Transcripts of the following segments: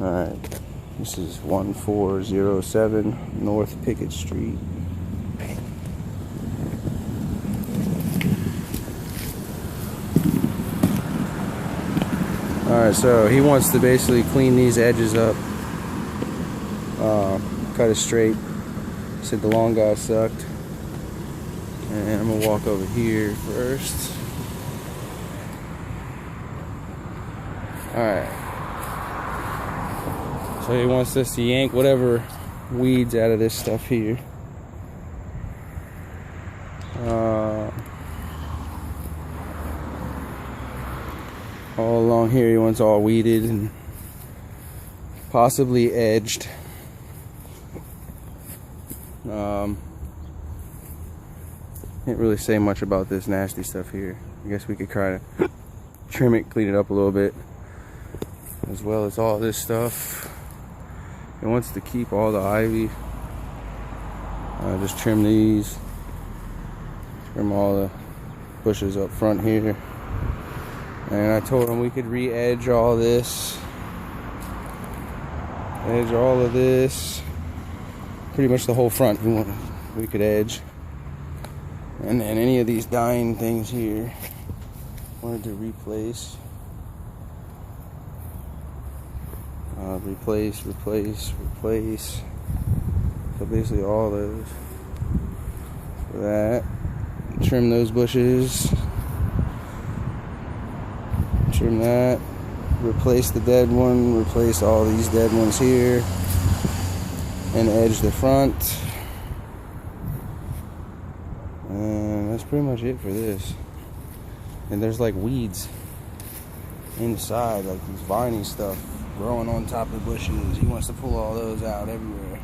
Alright, this is 1407 North Pickett Street. Alright, so he wants to basically clean these edges up, cut it straight. Said the long guy sucked. And I'm gonna walk over here first. Alright. So he wants us to yank whatever weeds out of this stuff here. All along here he wants all weeded and possibly edged. Can't really say much about this nasty stuff here. I guess we could try to trim it, clean it up a little bit, as well as all this stuff. It wants to keep all the ivy. Just trim these, trim all the bushes up front here. And I told him we could re-edge all this, edge all of this, pretty much the whole front we could edge. And then any of these dying things here wanted to replace. Replace. So basically all those. For that. Trim those bushes. Trim that. Replace the dead one. Replace all these dead ones here. And edge the front. And that's pretty much it for this. And there's like weeds inside, like these viney stuff growing on top of the bushes. He wants to pull all those out everywhere.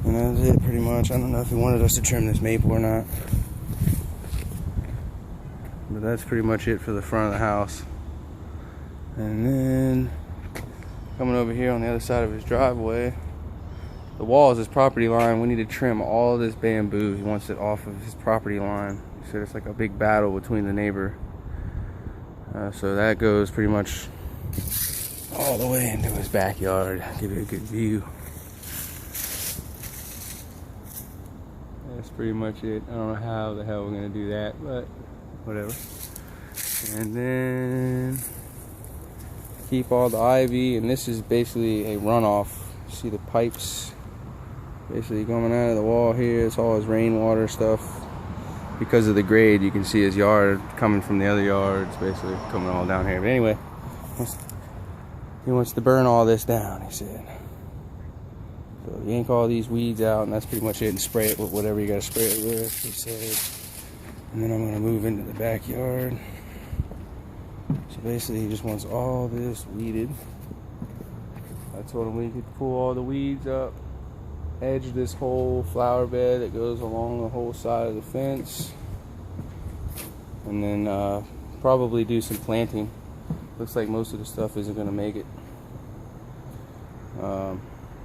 And that's it pretty much. I don't know if he wanted us to trim this maple or not. But that's pretty much it for the front of the house. And then coming over here on the other side of his driveway, the wall is his property line. We need to trim all this bamboo. He wants it off of his property line. He said it's like a big battle between the neighbor. So that goes pretty much all the way into his backyard. Give you a good view. That's pretty much it. I don't know how the hell we're gonna do that, but whatever. And then keep all the ivy, and this is basically a runoff. See the pipes basically coming out of the wall here. It's all his rainwater stuff. Because of the grade, you can see his yard coming from the other yards, basically coming all down here. But anyway, he wants to burn all this down, he said. So yank all these weeds out, and that's pretty much it, and spray it with whatever you gotta spray it with, he said. And then I'm gonna move into the backyard. So basically he just wants all this weeded. I told him we could pull all the weeds up, edge this whole flower bed that goes along the whole side of the fence, and then probably do some planting. Looks like most of the stuff isn't going to make it.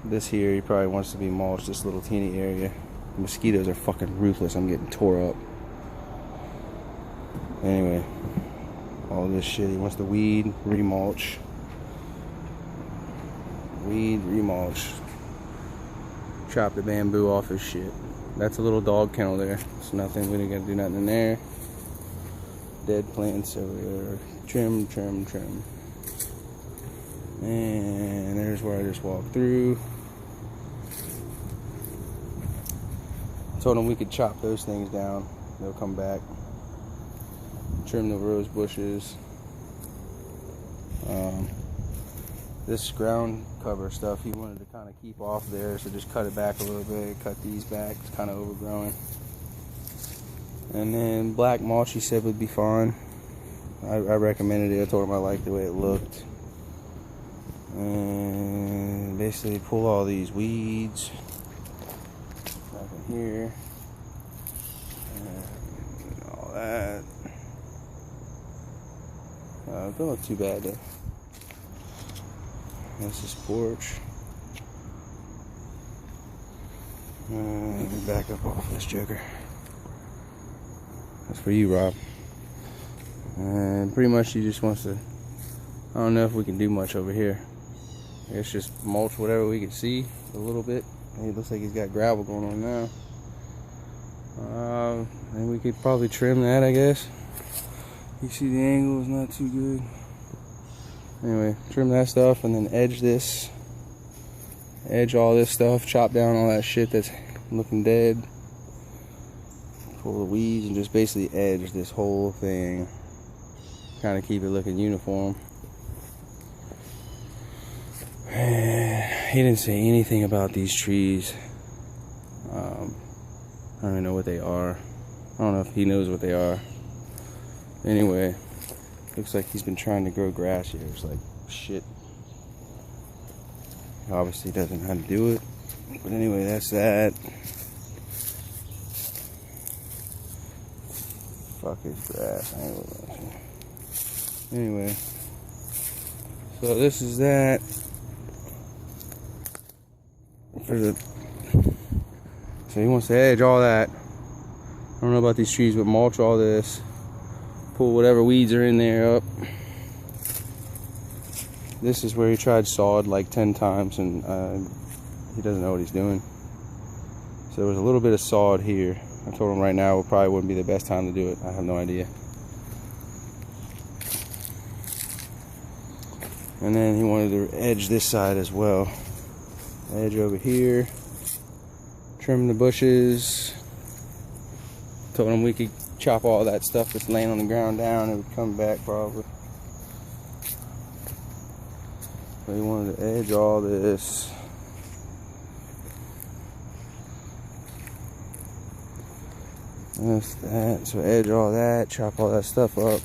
This here, he probably wants to be mulched, this little teeny area. The mosquitoes are fucking ruthless. I'm getting tore up. Anyway, all this shit, he wants to weed, remulch. Weed, remulch. Chop the bamboo off his shit. That's a little dog kennel there. It's nothing. We ain't gotta do nothing in there. Dead plants over there. Trim. And there's where I just walked through. Told him we could chop those things down. They'll come back. Trim the rose bushes. This ground cover stuff he wanted to kind of keep off there, so just cut it back a little bit, cut these back, it's kind of overgrowing. And then black mulch he said would be fine. I recommended it. I told him I liked the way it looked. And basically pull all these weeds back in here and all that. Don't look too bad though. That's his porch. Let me back up off this joker. That's for you, Rob. And And pretty much he just wants to, I don't know if we can do much over here. I guess just mulch whatever we can see a little bit. It looks like he's got gravel going on now. And we could probably trim that, I guess. You see the angle is not too good. Anyway, trim that stuff and then edge this. Edge all this stuff, chop down all that shit that's looking dead. Pull the weeds and just basically edge this whole thing. Kind of keep it looking uniform. He didn't say anything about these trees. I don't even know what they are. I don't know if he knows what they are. Anyway, looks like he's been trying to grow grass here. It's like shit. He obviously doesn't know how to do it. But anyway, that's that. Fuck his grass. I ain't looking at it. Anyway, so this is that. So he wants to edge all that. I don't know about these trees, but mulch all this. Pull whatever weeds are in there up. This is where he tried sod like 10 times and he doesn't know what he's doing. So there was a little bit of sod here. I told him right now it probably wouldn't be the best time to do it. I have no idea. And then he wanted to edge this side as well. Edge over here. Trim the bushes. Told him we could chop all that stuff that's laying on the ground down. It would come back probably. But he wanted to edge all this. That's that. So edge all that, chop all that stuff up.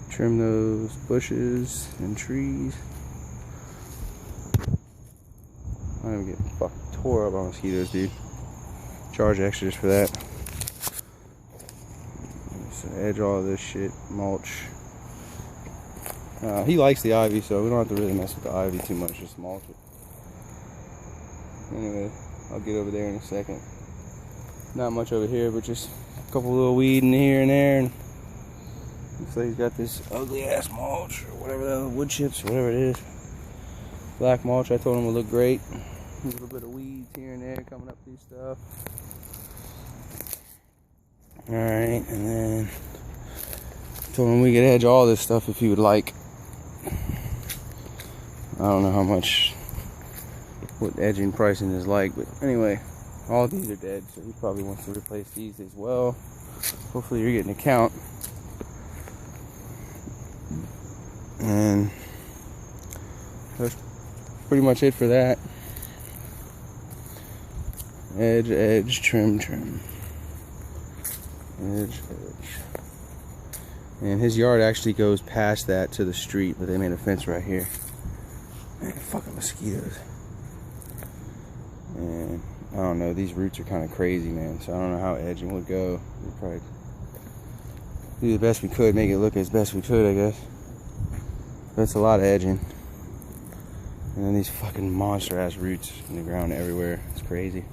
Trim those bushes and trees. I'm gonna get fucking tore up by mosquitoes, dude. Charge extras for that. So edge all this shit, mulch. He likes the ivy, so we don't have to really mess with the ivy too much, just mulch it. Anyway, I'll get over there in a second. Not much over here, but just a couple little weed in here and there. And looks like he's got this ugly ass mulch, or whatever the wood chips, or whatever it is. Black mulch, I told him would look great. A little bit of weeds here and there coming up through stuff. Alright, and then told him we could edge all this stuff if he would like. I don't know how much, what edging pricing is like, but anyway, all these are dead, so he probably wants to replace these as well. Hopefully you're getting a count. And that's pretty much it for that. Edge, edge, trim, trim. Edge, edge. And his yard actually goes past that to the street, but they made a fence right here. Man, fucking mosquitoes. And I don't know, these roots are kind of crazy, man, so I don't know how edging would go. We'd probably do the best we could, make it look as best we could, I guess. That's a lot of edging. And then these fucking monster ass roots in the ground everywhere. It's crazy.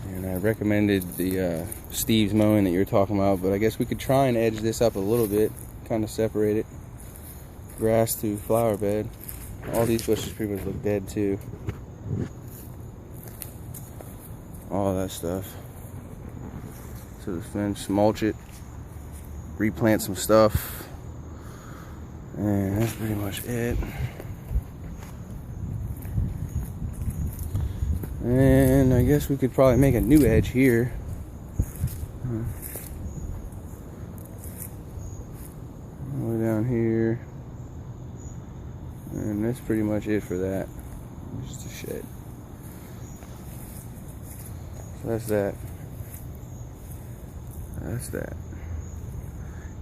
And I recommended the Steve's mowing that you were talking about, but I guess we could try and edge this up a little bit, kind of separate it. Grass to flower bed. All these bushes pretty much look dead too. All that stuff. So the fence, mulch it, replant some stuff, and that's pretty much it. And I guess we could probably make a new edge here. All the way down here. And that's pretty much it for that. Just a shed. So that's that. That's that.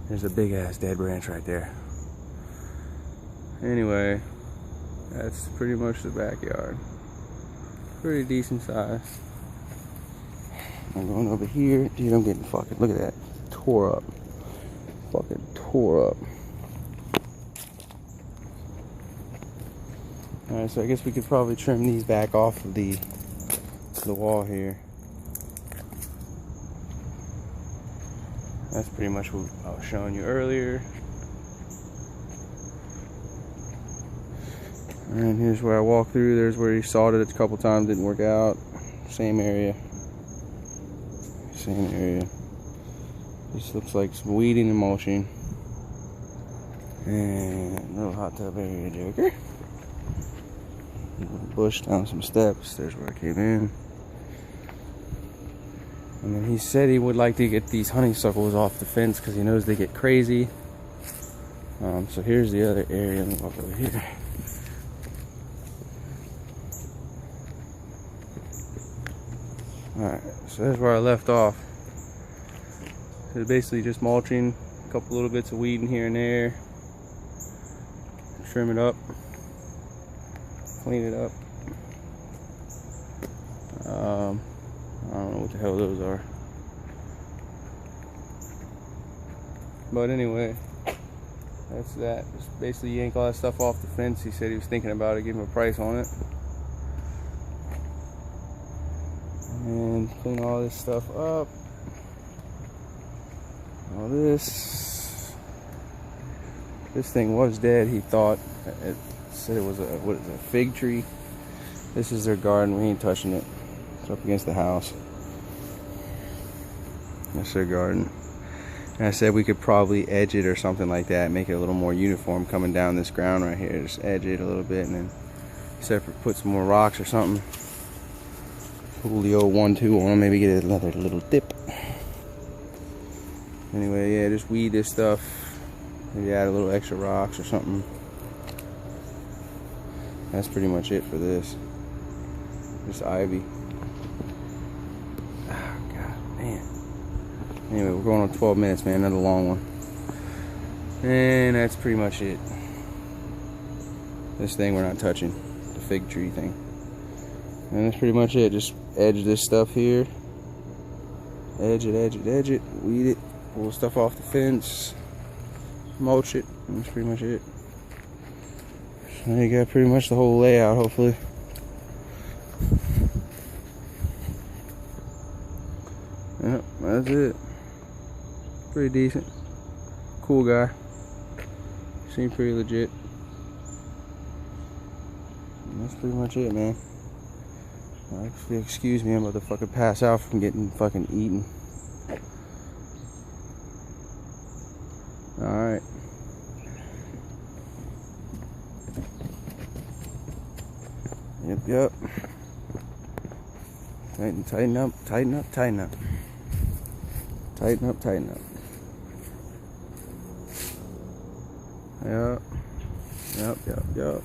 There's a big ass dead branch right there. Anyway, that's pretty much the backyard. Pretty decent size. I'm going over here. Dude, I'm getting fucking, look at that. Tore up. Fucking tore up. Alright, so I guess we could probably trim these back off of the wall here. That's pretty much what I was showing you earlier. And here's where I walked through. There's where he sawed it a couple times, didn't work out. Same area. Same area. This looks like some weeding and mulching. And a little hot tub area, Joker. Bush down some steps. There's where I came in. And then he said he would like to get these honeysuckles off the fence because he knows they get crazy. So here's the other area. Let me walk over here. Alright, so that's where I left off. It's basically just mulching, a couple little bits of weeding here and there. Trim it up. Clean it up. I don't know what the hell those are. But anyway, that's that. Just basically yank all that stuff off the fence. He said he was thinking about it, give him a price on it. And clean all this stuff up. All this. This thing was dead, he thought. It said it was a, what is it, a fig tree. This is their garden, we ain't touching it. It's up against the house. That's their garden. And I said we could probably edge it or something like that, make it a little more uniform coming down this ground right here. Just edge it a little bit and then separate, put some more rocks or something. Julio 1-2 on, maybe get another little dip. Anyway, yeah, just weed this stuff. Maybe add a little extra rocks or something. That's pretty much it for this. Just ivy. Oh, God, man. Anyway, we're going on 12 minutes, man. Another long one. And that's pretty much it. This thing we're not touching. The fig tree thing. And that's pretty much it. Just edge this stuff here. Edge it, edge it, edge it. Weed it. Pull stuff off the fence. Mulch it. And that's pretty much it. So you got pretty much the whole layout, hopefully. Yep, that's it. Pretty decent. Cool guy. Seemed pretty legit. And that's pretty much it, man. Excuse me, I'm about to fucking pass out from getting fucking eaten. Alright. Yep. Tighten up, tighten up, tighten up. Tighten up, tighten up. Yep.